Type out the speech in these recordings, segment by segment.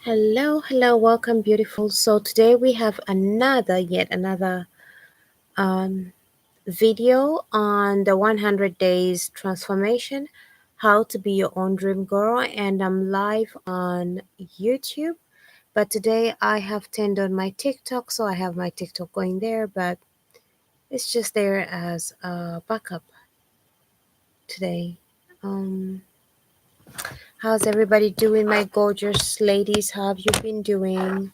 Hello, hello, welcome, beautiful. So today we have yet another um, video on the 100 days transformation, how to be your own dream girl, and I'm live on YouTube. But today I have turned on my TikTok, so I have my TikTok going there, but it's just there as a backup today. Um, how's everybody doing, my gorgeous ladies? How have you been doing?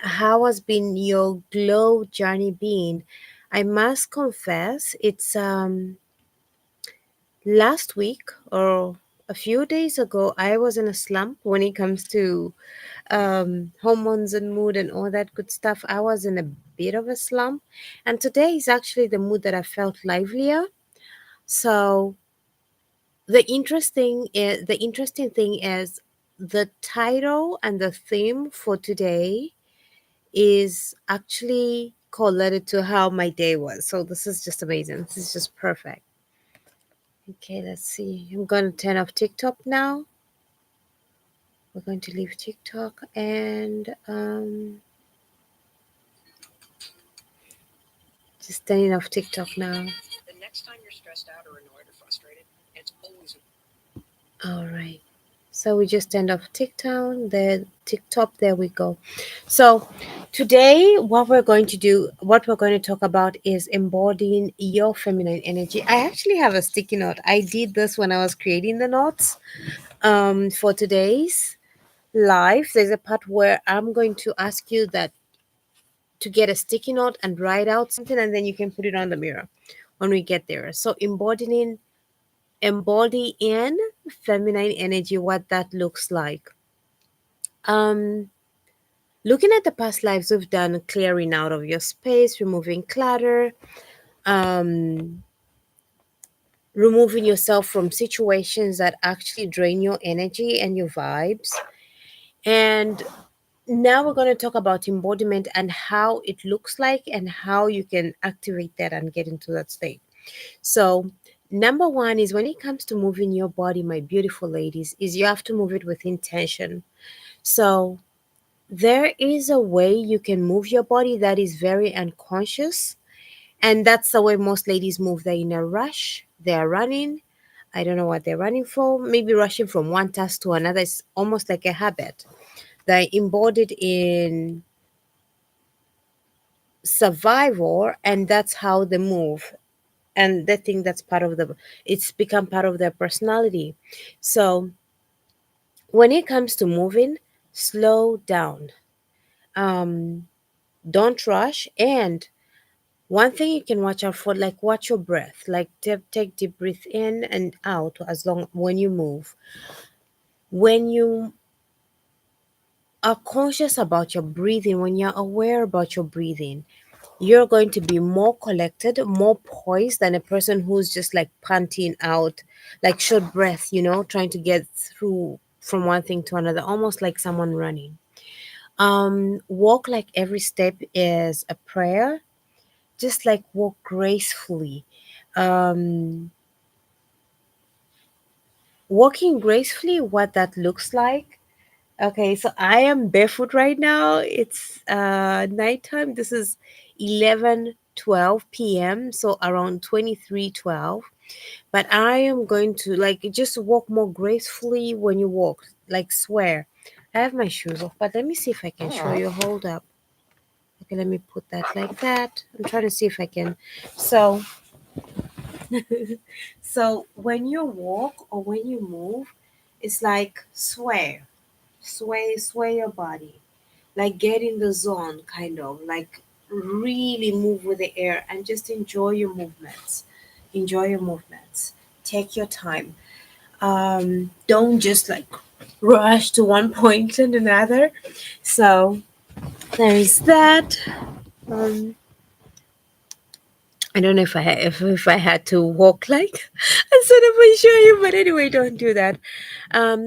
How has been your glow journey been? I must confess, it's last week or a few days ago, I was in a slump when it comes to hormones and mood and all that good stuff. I was in a bit of a slump, and today is actually the mood that I felt livelier. So the interesting thing is the title and the theme for today is actually correlated to how my day was. So this is just amazing. This is just perfect. Okay, let's see. I'm going to turn off TikTok now. We're going to leave TikTok and just turning off TikTok now. The next time you're stressed out or annoyed or frustrated, it's always all right. So we just turned off TikTok. The TikTok. There we go. So today, what we're going to talk about is embodying your feminine energy. I actually have a sticky note. I did this when I was creating the notes for today's live. There's a part where I'm going to ask you that to get a sticky note and write out something, and then you can put it on the mirror when we get there. So embodying feminine energy, what that looks like. Um, Looking at the past lives we've done, clearing out of your space, removing clutter, um, removing yourself from situations that actually drain your energy and your vibes. And now we're going to talk about embodiment and how it looks like and how you can activate that and get into that state. So, number one is when it comes to moving your body, my beautiful ladies, is you have to move it with intention. So, there is a way you can move your body that is very unconscious, and that's the way most ladies move. They're in a rush, they're running. I don't know what they're running for, maybe rushing from one task to another. It's almost like a habit. They're embodied in survival, and that's how they move, and they think that's part of the it's become part of their personality. So when it comes to moving, slow down. um don't rush. And one thing you can watch out for, like, watch your breath. Like, take deep breath in and out as long when you move. When you are conscious about your breathing, when you're aware about your breathing, you're going to be more collected, more poised than a person who's just like panting out, like short breath, trying to get through from one thing to another, almost like someone running. Walk like every step is a prayer. Just like walk gracefully. Um, Walking gracefully, what that looks like. Okay, so I am barefoot right now. It's nighttime. This is 11:12 p.m., so around 23:12. But I am going to like just walk more gracefully when you walk, like swear. I have my shoes off, but let me see if I can show you. Hold up. Okay, let me put that like that. I'm trying to see if I can. So so when you walk or when you move, it's like sway your body, like get in the zone, kind of like really move with the air and just enjoy your movements. Take your time. Don't just like rush to one point and another. So there is that. um I don't know if I had to walk like instead of I show you, but anyway, don't do that.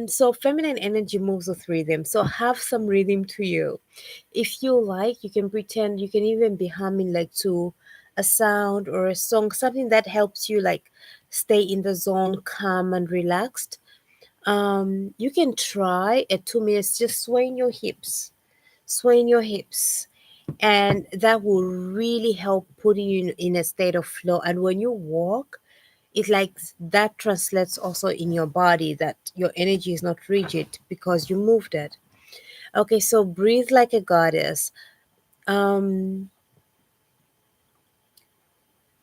So feminine energy moves with rhythm. So have some rhythm to you. If you like, you can pretend. You can even be humming like to a sound or a song, something that helps you like stay in the zone, calm and relaxed. You can try at 2 minutes just swaying your hips, and that will really help putting you in a state of flow. And when you walk, it like that translates also in your body that your energy is not rigid because you moved it. Okay, so breathe like a goddess. Um,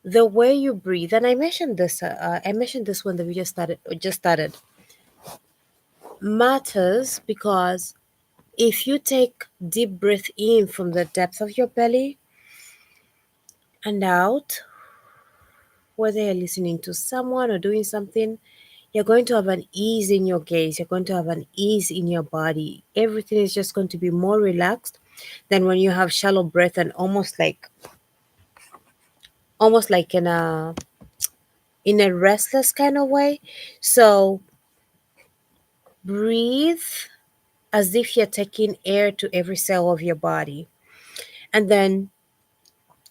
the way you breathe, and I mentioned this when the video just started, matters because if you take deep breath in from the depth of your belly and out, whether you're listening to someone or doing something, you're going to have an ease in your gaze. You're going to have an ease in your body. Everything is just going to be more relaxed than when you have shallow breath and almost like in a restless kind of way. So breathe as if you're taking air to every cell of your body. And then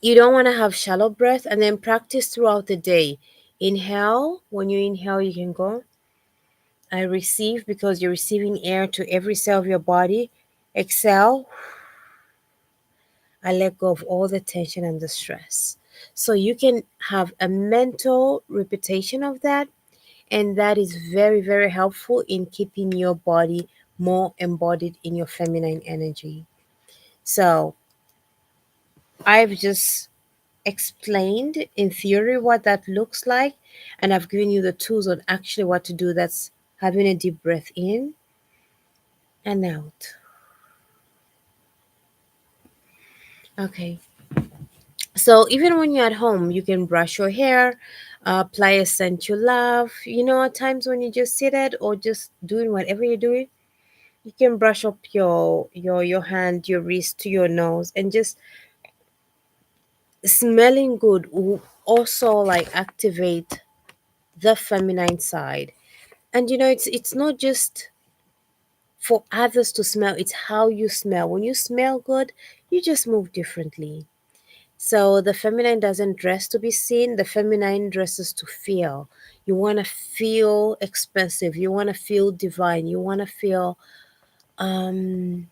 you don't want to have shallow breath, and then practice throughout the day. Inhale. When you inhale, you can go, I receive, because you're receiving air to every cell of your body. Exhale, I let go of all the tension and the stress. So you can have a mental repetition of that, and that is very, very helpful in keeping your body more embodied in your feminine energy. So I've just explained in theory what that looks like, and I've given you the tools on actually what to do. That's having a deep breath in and out. Okay. So even when you're at home, you can brush your hair, apply a scent you love. At times when you just sit it or just doing whatever you're doing, you can brush up your hand, your wrist to your nose, and just smelling good will also like activate the feminine side. And it's not just for others to smell, it's how you smell. When you smell good, you just move differently. So the feminine doesn't dress to be seen, the feminine dresses to feel. You want to feel expensive, you want to feel divine, you want to feel um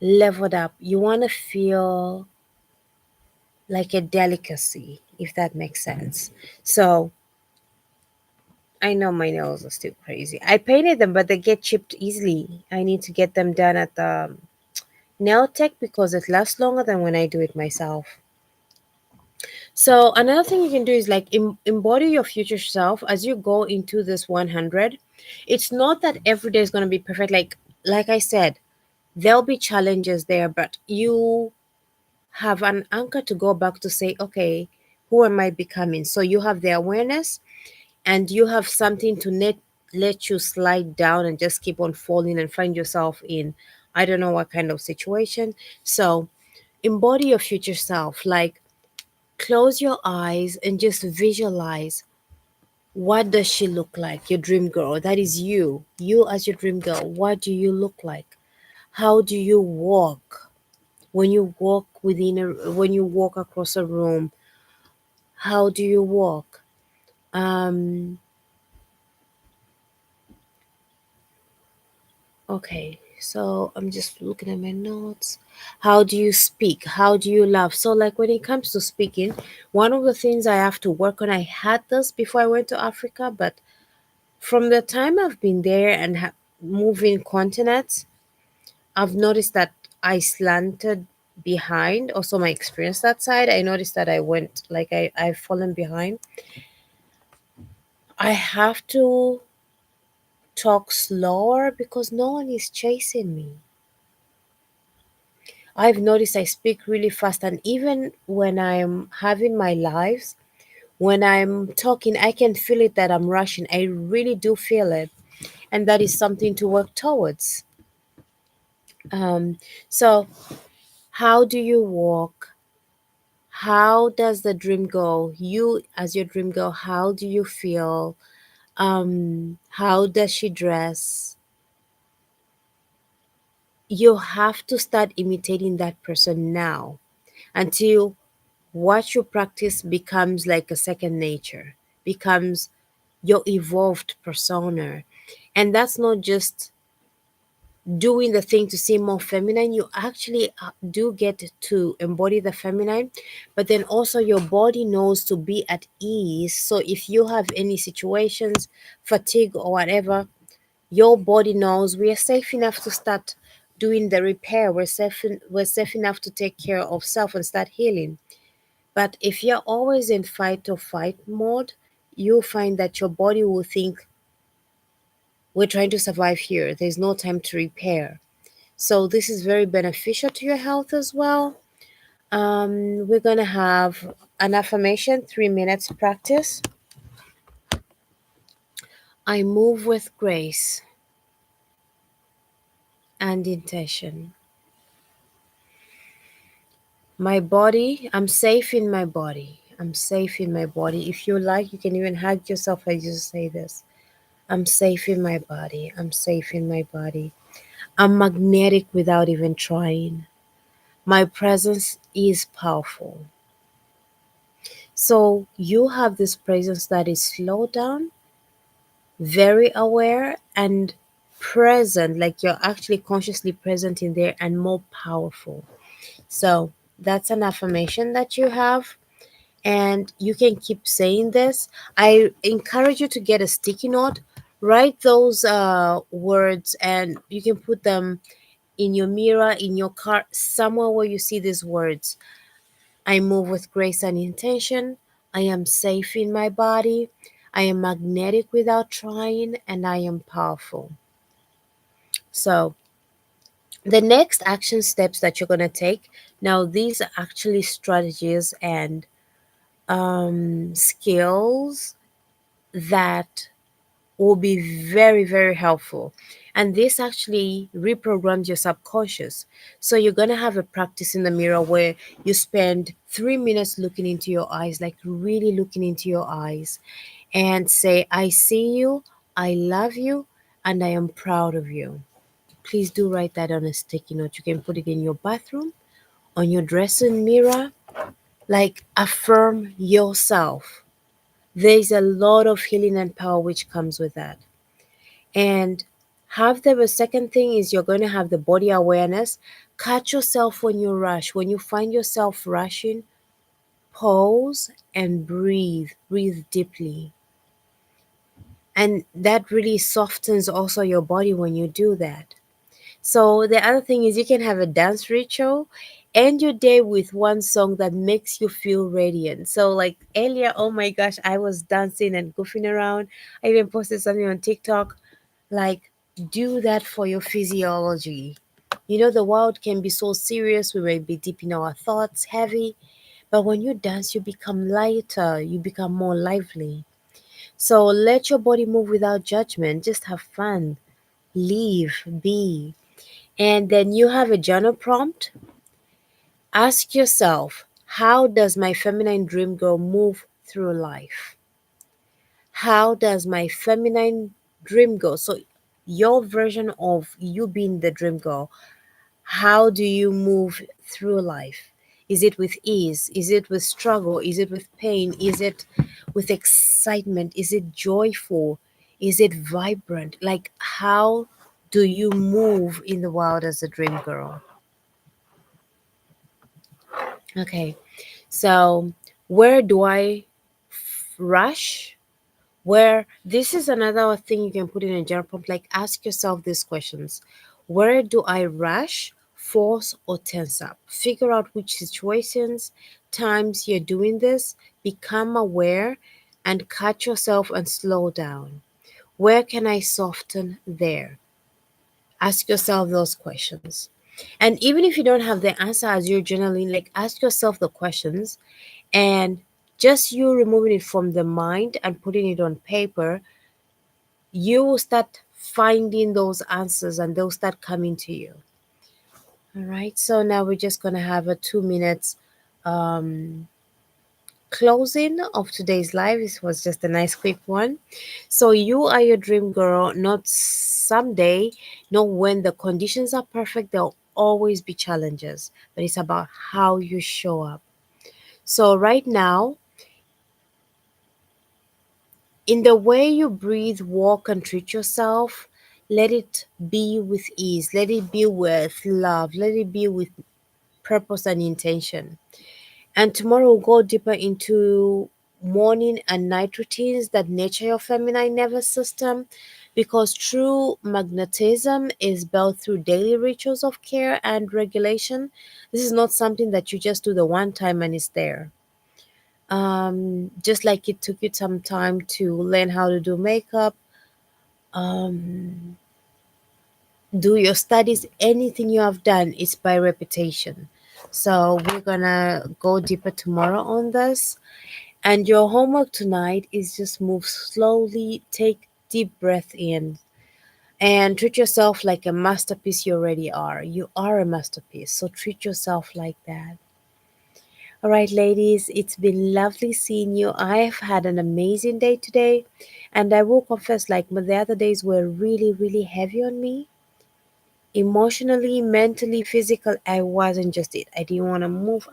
leveled up, you want to feel like a delicacy, if that makes sense. So I know my nails are still crazy. I painted them, but they get chipped easily. I need to get them done at the nail tech because it lasts longer than when I do it myself. So another thing you can do is like embody your future self as you go into this 100. It's not that every day is going to be perfect. Like I said, there'll be challenges there, but you have an anchor to go back to say, okay, who am I becoming? So you have the awareness, and you have something to let you slide down and just keep on falling and find yourself in I don't know what kind of situation. So embody your future self. Like, close your eyes and just visualize, what does she look like, your dream girl. That is you as your dream girl. What do you look like? How do you walk? When you walk when you walk across a room, how do you walk? um Okay, so I'm just looking at my notes. How do you speak? How do you laugh? So, like, when it comes to speaking, one of the things I have to work on, I had this before I went to Africa, but from the time I've been there and moving continents, I've noticed that I slanted behind. Also, my experience that side, I noticed that I've fallen behind. I have to talk slower because no one is chasing me. I've noticed I speak really fast, and even when I'm having my lives, when I'm talking, I can feel it that I'm rushing. I really do feel it, and that is something to work towards. So, how do you walk? How does the dream go? You, as your dream girl, how do you feel? How does she dress? You have to start imitating that person now until what you practice becomes like a second nature, becomes your evolved persona. And that's not just doing the thing to seem more feminine. You actually do get to embody the feminine, but then also your body knows to be at ease. So if you have any situations, fatigue or whatever, your body knows we are safe enough to start doing the repair. We're safe enough to take care of self and start healing. But if you're always in fight or fight mode, you'll find that your body will think we're trying to survive here. There's no time to repair. So this is very beneficial to your health as well. We're gonna have an affirmation, 3 minutes practice. I move with grace and intention. My body, I'm safe in my body. I'm safe in my body. If you like, you can even hug yourself as you say this. I'm safe in my body. I'm safe in my body. I'm magnetic without even trying. My presence is powerful. So you have this presence that is slowed down, very aware, and present, like you're actually consciously present in there and more powerful. So that's an affirmation that you have. And you can keep saying this. I encourage you to get a sticky note, write those words, and you can put them in your mirror, in your car, somewhere where you see these words. I move with grace and intention. I am safe in my body. I am magnetic without trying, and I am powerful. So, the next action steps that you're going to take now, these are actually strategies and skills that will be very, very helpful. And this actually reprograms your subconscious. So you're going to have a practice in the mirror where you spend 3 minutes looking into your eyes, like really looking into your eyes, and say, I see you, I love you, and I am proud of you. Please do write that on a sticky note. You can put it in your bathroom, on your dressing mirror, like affirm yourself. There's a lot of healing and power which comes with that. And have the second thing is you're going to have the body awareness. Catch yourself when you rush. When you find yourself rushing, pause and breathe. Breathe deeply. And that really softens also your body when you do that. So the other thing is you can have a dance ritual. End your day with one song that makes you feel radiant. So like earlier, oh my gosh, I was dancing and goofing around. I even posted something on TikTok. Like, do that for your physiology. You know, the world can be so serious. We may be deep in our thoughts, heavy. But when you dance, you become lighter. You become more lively. So let your body move without judgment. Just have fun. Live, be. And then you have a journal prompt. Ask yourself, how does my feminine dream girl move through life? How does my feminine dream girl, so your version of you being the dream girl, how do you move through life? Is it with ease? Is it with struggle? Is it with pain? Is it with excitement? Is it joyful? Is it vibrant? Like, how do you move in the world as a dream girl? Okay, so where do I rush? Where this is another thing you can put in a journal prompt, like ask yourself these questions. Where do I rush, force, or tense up? Figure out which situations, times you're doing this, become aware, and catch yourself and slow down. Where can I soften there? Ask yourself those questions. And even if you don't have the answer as you're journaling, like ask yourself the questions, and just you removing it from the mind and putting it on paper, you will start finding those answers and they'll start coming to you. All right. So now we're just going to have a 2 minutes um, closing of today's live. This was just a nice quick one. So you are your dream girl, not someday, not when the conditions are perfect. There'll always be challenges, but it's about how you show up. So right now, In the way you breathe, walk, and treat yourself, let it be with ease. Let it be with love. Let it be with purpose and intention. And tomorrow we'll go deeper into morning and night routines that nurture your feminine nervous system, because true magnetism is built through daily rituals of care and regulation. This is not something that you just do the one time and it's there. Just like it took you some time to learn how to do makeup, um, do your studies, anything you have done is by repetition. So we're gonna go deeper tomorrow on this. And your homework tonight is just move slowly, take deep breath in, and treat yourself like a masterpiece you already are. You are a masterpiece, so treat yourself like that. All right, ladies, it's been lovely seeing you. I have had an amazing day today, and I will confess, like the other days were really, really heavy on me. Emotionally, mentally, physical, I wasn't just it. I didn't want to move.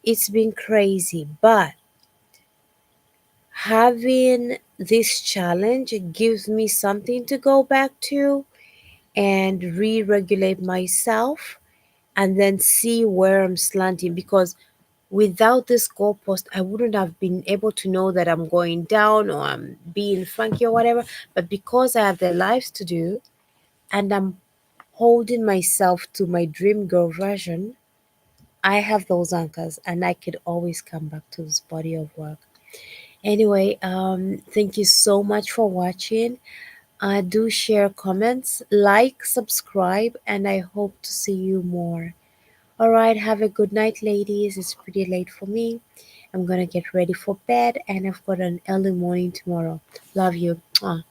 It's been crazy, but having this challenge gives me something to go back to and re-regulate myself and then see where I'm slanting, because without this goalpost I wouldn't have been able to know that I'm going down or I'm being funky or whatever. But because I have the lives to do and I'm holding myself to my dream girl version, I have those anchors and I could always come back to this body of work. Anyway, thank you so much for watching. Do share comments, like, subscribe, and I hope to see you more. All right, have a good night, ladies. It's pretty late for me. I'm gonna get ready for bed, and I've got an early morning tomorrow. Love you. Mwah.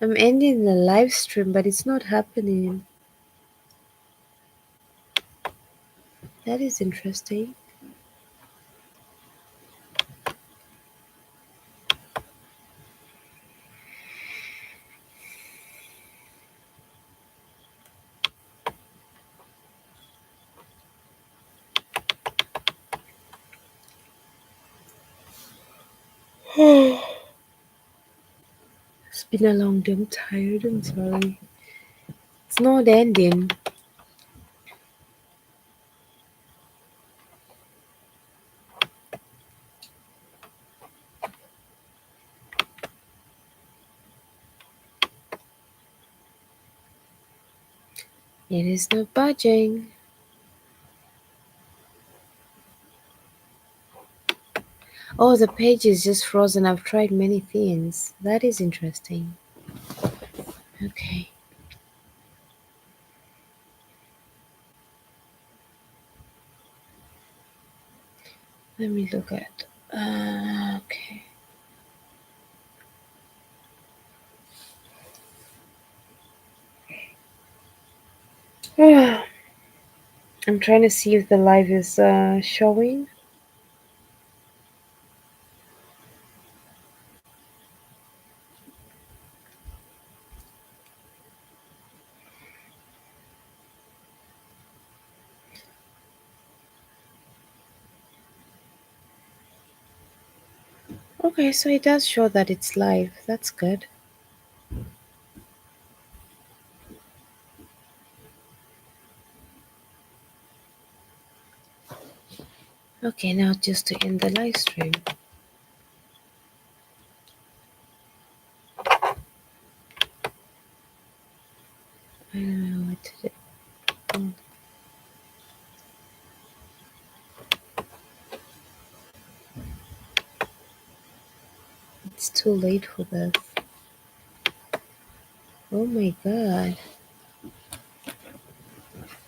I'm ending the live stream, but it's not happening. That is interesting. It's been a long day. I'm tired. I'm sorry. It's not ending. It is not budging. Oh, the page is just frozen. I've tried many things. That is interesting. Okay, let me look at. Okay. I'm trying to see if the live is showing. Okay, so it does show that it's live. That's good. Okay, now just to end the live stream. I don't know what to do. Oh, it's too late for this. Oh my god.